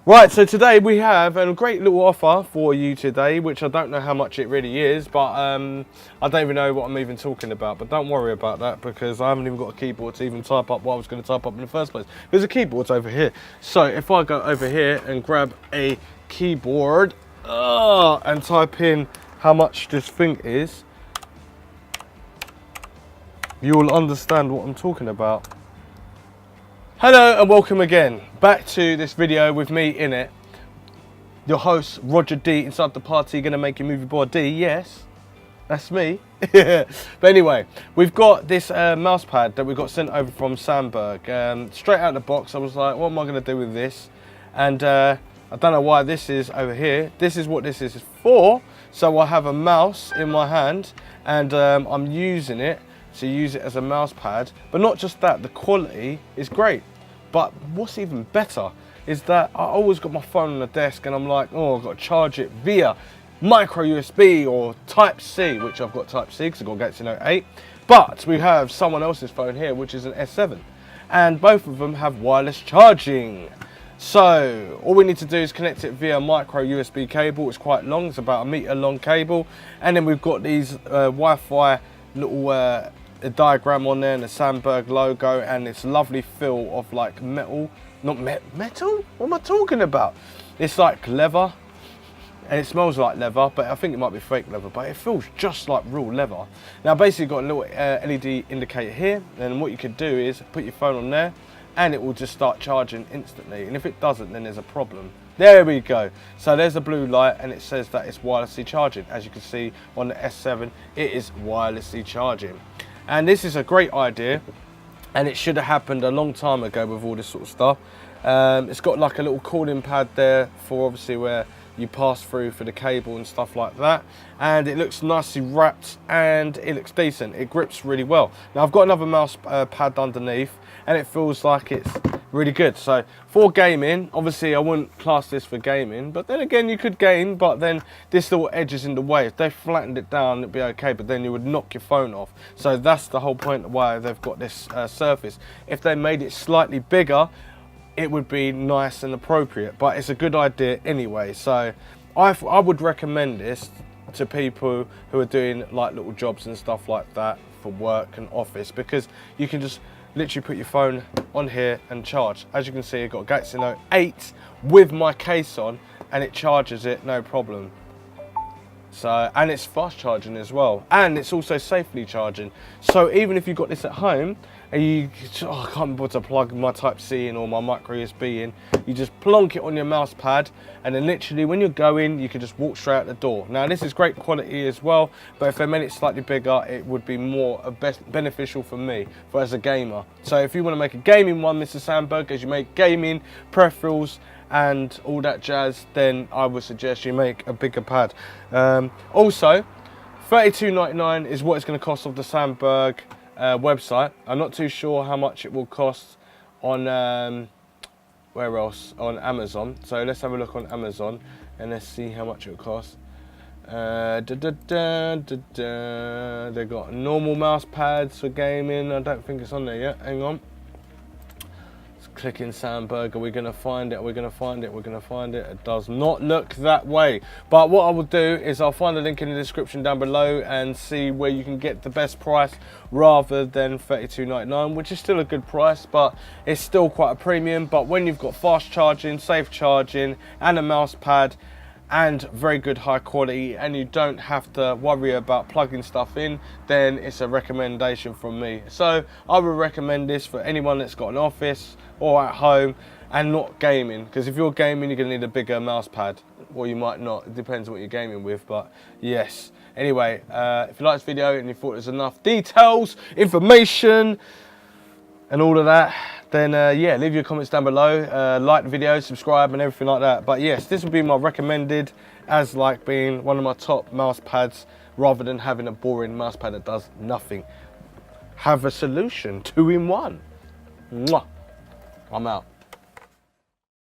Right, so today we have a great little offer for you today, which I don't know how much it really is, but I don't even know what I'm even talking about. But don't worry about that, because I haven't even got a keyboard to even type up what I was going to type up in the first place. There's a keyboard over here. So if I go over here and grab a keyboard and type in how much this thing is, you'll understand what I'm talking about. Hello and welcome again back to this video with me in it, your host Roger D, inside the party, gonna make you movie boy D. Yes, that's me. But anyway, we've got this mouse pad that we got sent over from Sandberg. Straight out of the box, I was like, what am I gonna do with this? And I don't know why this is over here. This is what this is for. So I have a mouse in my hand and I'm using it to use it as a mouse pad. But not just that, the quality is great. But what's even better is that I always got my phone on the desk and I'm like, oh, I've got to charge it via micro USB or Type C, which I've got Type C because I've got Galaxy Note 8. But we have someone else's phone here, which is an S7. And both of them have wireless charging. So all we need to do is connect it via micro USB cable. It's quite long, it's about 1 meter long cable. And then we've got these Wi-Fi little a diagram on there and the Sandberg logo and this lovely feel of like metal, not metal? What am I talking about? It's like leather and it smells like leather, but I think it might be fake leather, but it feels just like real leather. Now basically got a little LED indicator here, and what you could do is put your phone on there and it will just start charging instantly, and if it doesn't then there's a problem. There we go. So there's a blue light and it says that it's wirelessly charging. As you can see on the S7, it is wirelessly charging. And this is a great idea, and it should have happened a long time ago with all this sort of stuff. It's got like a little cooling pad there for obviously where you pass through for the cable and stuff like that. And it looks nicely wrapped and it looks decent. It grips really well. Now I've got another mouse pad underneath and it feels like it's really good. So for gaming, obviously I wouldn't class this for gaming, but then again you could game, but then this little edge is in the way. If they flattened it down it'd be okay, but then you would knock your phone off. So that's the whole point of why they've got this surface. If they made it slightly bigger, it would be nice and appropriate, but it's a good idea anyway. So I would recommend this to people who are doing like little jobs and stuff like that for work and office, because you can just literally put your phone on here and charge. As you can see, I've got a Galaxy Note 8 with my case on and it charges it no problem. So, and it's fast charging as well, and it's also safely charging. So even if you've got this at home and you, I can't bother to plug my Type C in or my micro USB in, you just plonk it on your mouse pad, and then literally when you're going, you can just walk straight out the door. Now this is great quality as well, but if they made it slightly bigger, it would be more beneficial for me, for as a gamer. So if you want to make a gaming one, Mr. Sandberg, as you make gaming peripherals and all that jazz, then I would suggest you make a bigger pad. Also, $32.99 is what it's going to cost off the Sandberg website. I'm not too sure how much it will cost on where else, on Amazon. So let's have a look on Amazon and let's see how much it will cost. They've got normal mouse pads for gaming. I don't think it's on there yet. Hang on. Clicking Sandberg, are we going to find it? Are we going to find it? We're going to find it. It does not look that way. But what I will do is I'll find a link in the description down below and see where you can get the best price rather than $32.99, which is still a good price, but it's still quite a premium. But when you've got fast charging, safe charging, and a mouse pad, and very good high quality, and you don't have to worry about plugging stuff in, then it's a recommendation from me. So I would recommend this for anyone that's got an office or at home and not gaming, because if you're gaming you're going to need a bigger mouse pad, or you might not, it depends what you're gaming with. But yes, anyway, if you liked this video and you thought there's enough details, information and all of that, then yeah, leave your comments down below, like the video, subscribe and everything like that. But yes, this would be my recommended as like being one of my top mouse pads, rather than having a boring mouse pad that does nothing. Have a solution, 2-in-1. Mwah. I'm out.